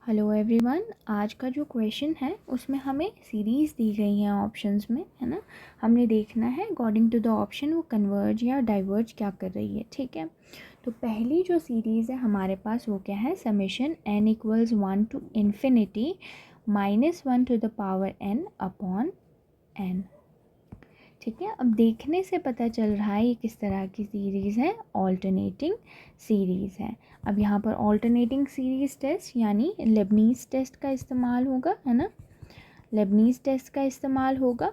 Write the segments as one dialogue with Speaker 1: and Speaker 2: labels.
Speaker 1: Hello everyone. आज का जो क्वेश्चन है उसमें हमें सीरीज़ दी गई है ऑप्शंस में, है ना। हमने देखना है अकॉर्डिंग टू द ऑप्शन वो कन्वर्ज या डाइवर्ज क्या कर रही है, ठीक है। तो पहली जो सीरीज़ है हमारे पास वो क्या है, summation n equals 1 to infinity -1 to the power n upon n, ठीक है। अब देखने से पता चल रहा है ये किस तरह की सीरीज़ है, ऑल्टरनेटिंग सीरीज़ है। अब यहाँ पर ऑल्टरनेटिंग सीरीज़ टेस्ट यानी लेबनीज़ टेस्ट का इस्तेमाल होगा, है ना। लेबनीज़ टेस्ट का इस्तेमाल होगा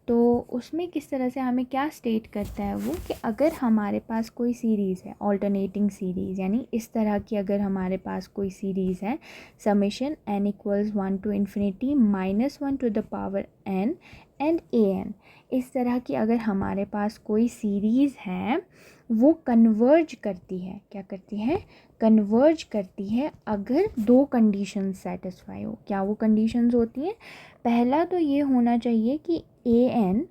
Speaker 1: तो उसमें किस तरह से हमें क्या स्टेट करता है वो कि अगर हमारे पास कोई सीरीज़ है ऑल्टरनेटिंग सीरीज़ यानी इस तरह की, अगर हमारे पास कोई सीरीज़ है summation n equals 1 to infinity -1 to the power n and an, इस तरह की अगर हमारे पास कोई सीरीज़ है वो कन्वर्ज करती है, क्या करती है, कन्वर्ज करती है अगर दो कंडीशंस सेटिस्फाई हो। क्या वो कंडीशंस होती हैं, पहला तो ये होना चाहिए कि an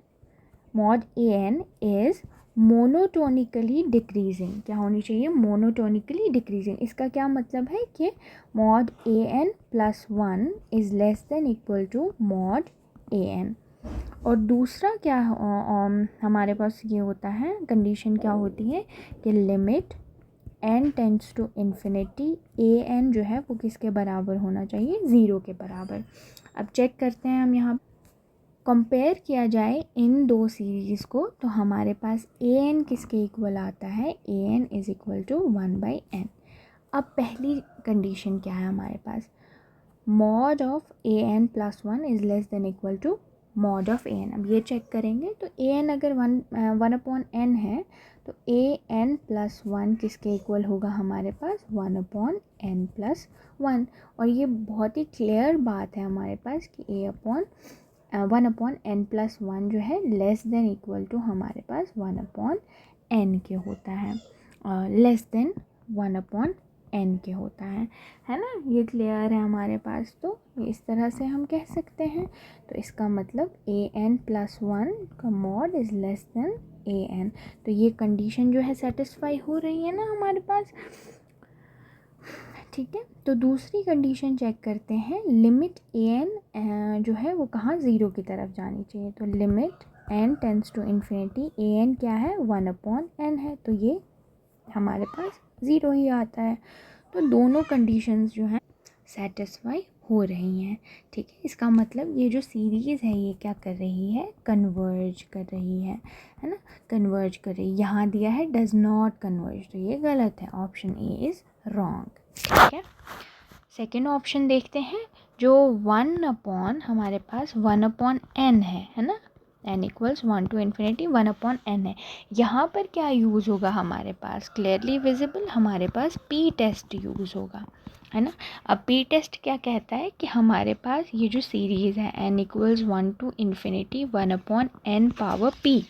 Speaker 1: mod an is monotonically decreasing, क्या होनी चाहिए, मोनोटोनिकली डिक्रीजिंग। इसका क्या मतलब है कि mod an plus 1 is less than equal to mod an। और दूसरा क्या हमारे पास ये होता है, कंडीशन क्या होती है कि limit n tends to infinity an जो है वो किसके बराबर होना चाहिए, ज़ीरो के बराबर। अब चेक करते हैं हम यहाँ कंपेयर किया जाए इन दो सीरीज़ को तो हमारे पास an किसके इक्वल आता है, an is equal to 1/n। अब पहली कंडीशन क्या है हमारे पास, mod of an plus 1 is less than equal to mod of an। अब ये चेक करेंगे तो an अगर 1/n है तो an प्लस 1 किसके इक्वल होगा हमारे पास, 1/n प्लस 1। और ये बहुत ही क्लियर बात है हमारे पास कि 1/n प्लस 1 जो है लेस देन इक्वल टू हमारे पास 1/n के होता है, लेस देन 1/n के होता है ना। ये क्लियर है हमारे पास, तो इस तरह से हम कह सकते हैं। तो इसका मतलब an प्लस 1 का mod is less then an, तो ये कंडीशन जो है सेटिस्फाई हो रही है ना हमारे पास, ठीक है। तो दूसरी कंडीशन चेक करते हैं, लिमिट an जो है वो कहाँ, ज़ीरो की तरफ जानी चाहिए। तो limit n tends to infinity an क्या है, 1/n है, तो ये हमारे पास ज़ीरो ही आता है। तो दोनों कंडीशंस जो हैं सेटिस्फाई हो रही हैं, ठीक है। इसका मतलब ये जो सीरीज़ है ये क्या कर रही है, कन्वर्ज कर रही है ना, कन्वर्ज कर रही है। यहाँ दिया है डज नॉट कन्वर्ज, तो ये गलत है, ऑप्शन ए इज़ रॉन्ग, ठीक है। सेकेंड ऑप्शन देखते हैं, जो 1/, हमारे पास 1/n है ना, n equals 1 to infinity 1/n है। यहाँ पर क्या यूज़ होगा हमारे पास, क्लियरली विजिबल, हमारे पास p टेस्ट यूज़ होगा, है ना। अब p टेस्ट क्या कहता है कि हमारे पास ये जो सीरीज़ है n equals 1 to infinity 1/n power p,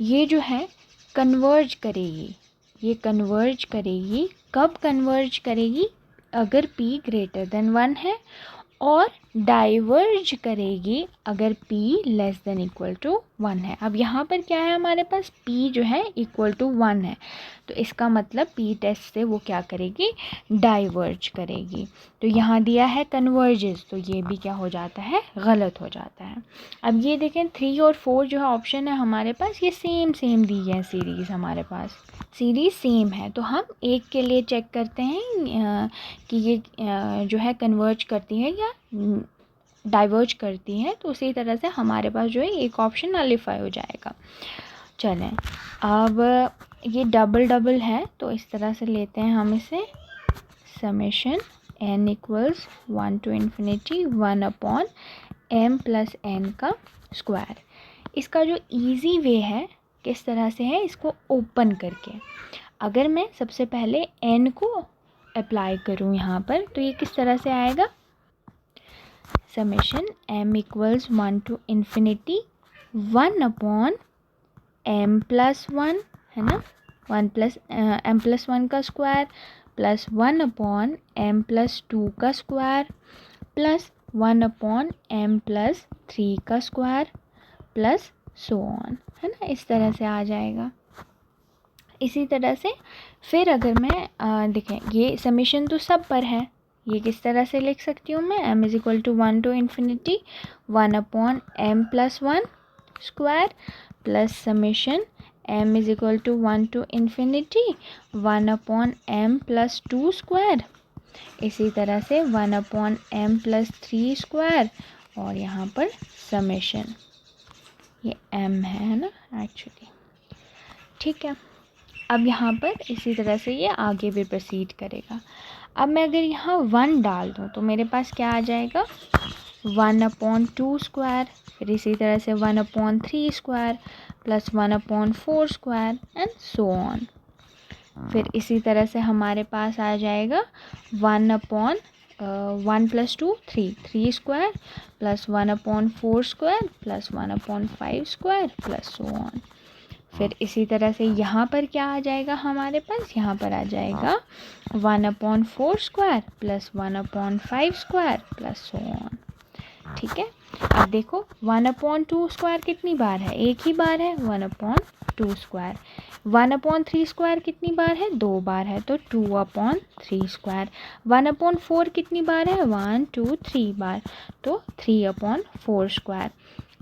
Speaker 1: ये जो है कन्वर्ज करेगी, ये कन्वर्ज करेगी, कब कन्वर्ज करेगी, अगर p ग्रेटर देन 1 है, और डाइवर्ज करेगी अगर p less than equal to 1 है। अब यहाँ पर क्या है हमारे पास, p जो है इक्वल टू 1 है, तो इसका मतलब p टेस्ट से वो क्या करेगी, डाइवर्ज करेगी। तो यहाँ दिया है कन्वर्जेस, तो ये भी क्या हो जाता है, गलत हो जाता है। अब ये देखें 3 और 4 जो है ऑप्शन है हमारे पास, ये सेम दी है सीरीज़, हमारे पास सीरीज़ सेम है। तो हम एक के लिए चेक करते हैं कि ये जो है कन्वर्ज करती है या डाइवर्ज करती है, तो उसी तरह से हमारे पास जो है एक ऑप्शन नलिफाई हो जाएगा। चलें, अब ये डबल है तो इस तरह से लेते हैं हम इसे, summation n equals 1 to infinity 1/m plus n का स्क्वायर। इसका जो इजी वे है किस तरह से है, इसको ओपन करके अगर मैं सबसे पहले n को अप्लाई करूँ यहाँ पर, तो ये किस तरह से आएगा, summation m equals 1 to infinity 1/m plus 1, है ना, 1 प्लस 1 का स्क्वायर प्लस 1/m प्लस 2 का स्क्वायर प्लस 1/m प्लस 3 का स्क्वायर प्लस सो ऑन, है ना, इस तरह से आ जाएगा। इसी तरह से फिर अगर मैं देखें, ये समेशन तो सब पर है, ये किस तरह से लिख सकती हूँ मैं, m is equal to 1 to infinity 1 upon m plus 1 square plus summation m is equal to 1 to infinity 1 upon m plus 2 square, इसी तरह से 1 upon m plus 3 स्क्वायर, और यहाँ पर समेशन, ये m है ना एक्चुअली। ठीक है, अब यहाँ पर इसी तरह से ये आगे भी प्रोसीड करेगा। अब मैं अगर यहाँ 1 डाल दूँ तो मेरे पास क्या आ जाएगा, 1 upon 2 स्क्वायर, फिर इसी तरह से 1 upon 3 square plus 1 upon 4 square and so on. फिर इसी तरह से हमारे पास आ जाएगा 1 upon 1 plus 2 3 square plus 1 upon 4 square plus 1 upon 5 square plus so on. फिर इसी तरह से यहाँ पर क्या आ जाएगा हमारे पास, यहाँ पर आ जाएगा 1 upon 4 square plus 1 upon 5 square plus so on. ठीक है, अब देखो 1 upon 2 स्क्वायर कितनी बार है, एक ही बार है 1 upon 2 स्क्वायर। 1 upon 3 स्क्वायर कितनी बार है, 2 बार है तो 2 upon 3 स्क्वायर। 1 upon 4 कितनी बार है, 1 2 3 बार तो 3 upon 4 स्क्वायर।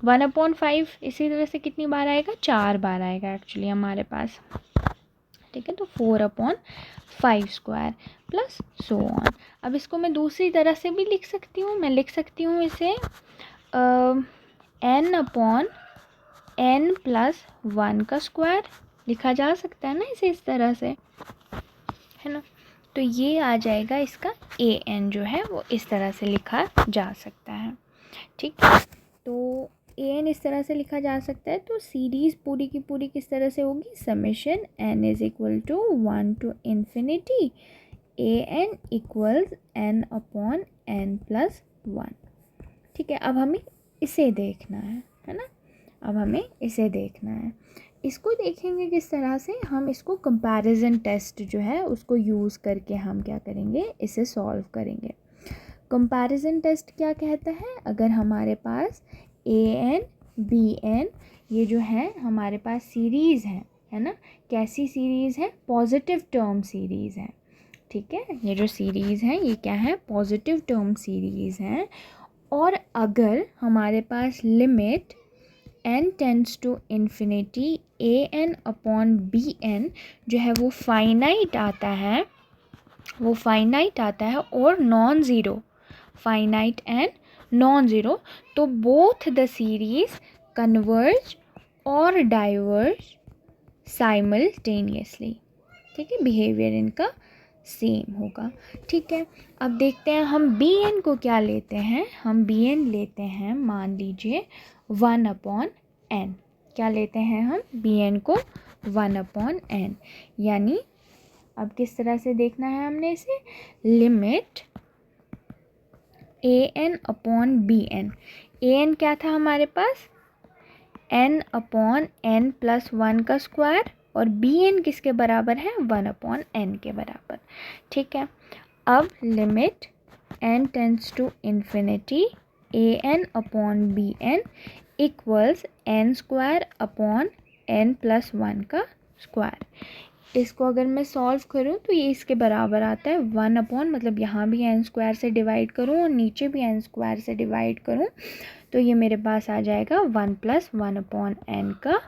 Speaker 1: 1 upon 5 इसी तरह से कितनी बार आएगा, 4 बार आएगा एक्चुअली हमारे पास। ठीक है, तो 4 upon 5 square plus so on. अब इसको मैं दूसरी तरह से भी लिख सकती हूँ, मैं लिख सकती हूँ इसे n upon n plus 1 का स्क्वायर लिखा जा सकता है ना इसे इस तरह से, है ना। तो ये आ जाएगा इसका an जो है वो इस तरह से लिखा जा सकता है। ठीक, तो an इस तरह से लिखा जा सकता है। तो सीरीज़ पूरी की पूरी किस तरह से होगी, summation n is equal to 1 to infinity an equals n upon n plus 1। ठीक है, अब हमें इसे देखना है ना, अब हमें इसे देखना है। इसको देखेंगे किस तरह से, हम इसको कंपैरिजन टेस्ट जो है उसको यूज़ करके हम क्या करेंगे, इसे सॉल्व करेंगे। कंपैरिजन टेस्ट क्या कहता है, अगर हमारे पास an bn ये जो है हमारे पास सीरीज़ है ना, कैसी सीरीज़ है, पॉजिटिव टर्म सीरीज़ है। ठीक है, ये जो सीरीज़ है ये क्या है, पॉजिटिव टर्म सीरीज़ है। और अगर हमारे पास limit n tends to infinity an upon bn जो है वो फाइनाइट आता है, वो फाइनाइट आता है और non zero, finite and non zero, तो बोथ द सीरीज़ कन्वर्ज और डाइवर्ज साइमल्टेनियसली। ठीक है, बिहेवियर इनका सेम होगा। ठीक है, अब देखते हैं हम bn को क्या लेते हैं, हम bn लेते हैं, मान लीजिए 1 upon n, क्या लेते हैं हम bn को 1 upon n, यानी अब किस तरह से देखना है हमने इसे, limit an upon bn, an क्या था हमारे पास, n अपॉन n प्लस 1 का स्क्वायर, और bn किसके बराबर है, 1 अपॉन n के बराबर। ठीक है, अब limit n tends to infinity an upon bn equals n square upon n plus 1 का स्क्वायर। इसको अगर मैं सॉल्व करूँ तो ये इसके बराबर आता है 1 अपॉन, मतलब यहाँ भी n स्क्वायर से डिवाइड करूँ और नीचे भी n स्क्वायर से डिवाइड करूँ तो ये मेरे पास आ जाएगा 1 प्लस 1 अपॉन n का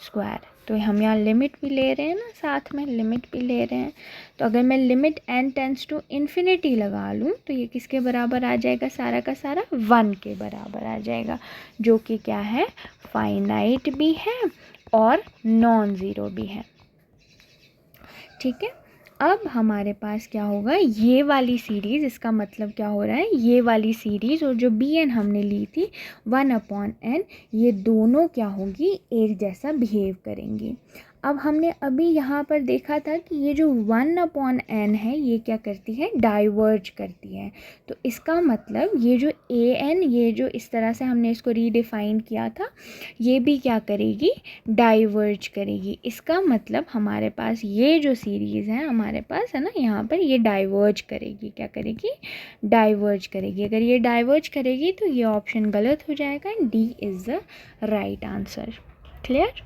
Speaker 1: स्क्वायर। तो हम यहाँ लिमिट भी ले रहे हैं ना, साथ में लिमिट भी ले रहे हैं, तो अगर मैं limit n tends to infinity लगा लूँ तो ये किसके बराबर आ जाएगा, सारा का सारा 1 के बराबर आ जाएगा, जो कि क्या है, फाइनाइट भी है और नॉन ज़ीरो भी है। ठीक है, अब हमारे पास क्या होगा, ये वाली सीरीज़, इसका मतलब क्या हो रहा है, ये वाली सीरीज़ और जो bn हमने ली थी 1 अपॉन n, ये दोनों क्या होगी, एक जैसा बिहेव करेंगी। अब हमने अभी यहाँ पर देखा था कि ये जो 1 अपॉन n है ये क्या करती है, डाइवर्ज करती है। तो इसका मतलब ये जो an, ये जो इस तरह से हमने इसको रीडिफाइन किया था, ये भी क्या करेगी, डाइवर्ज करेगी। इसका मतलब हमारे पास ये जो सीरीज़ है हमारे पास है ना, यहाँ पर ये डाइवर्ज करेगी, क्या करेगी, डाइवर्ज करेगी। अगर ये डाइवर्ज करेगी तो ये ऑप्शन गलत हो जाएगा and D is the right answer. Clear.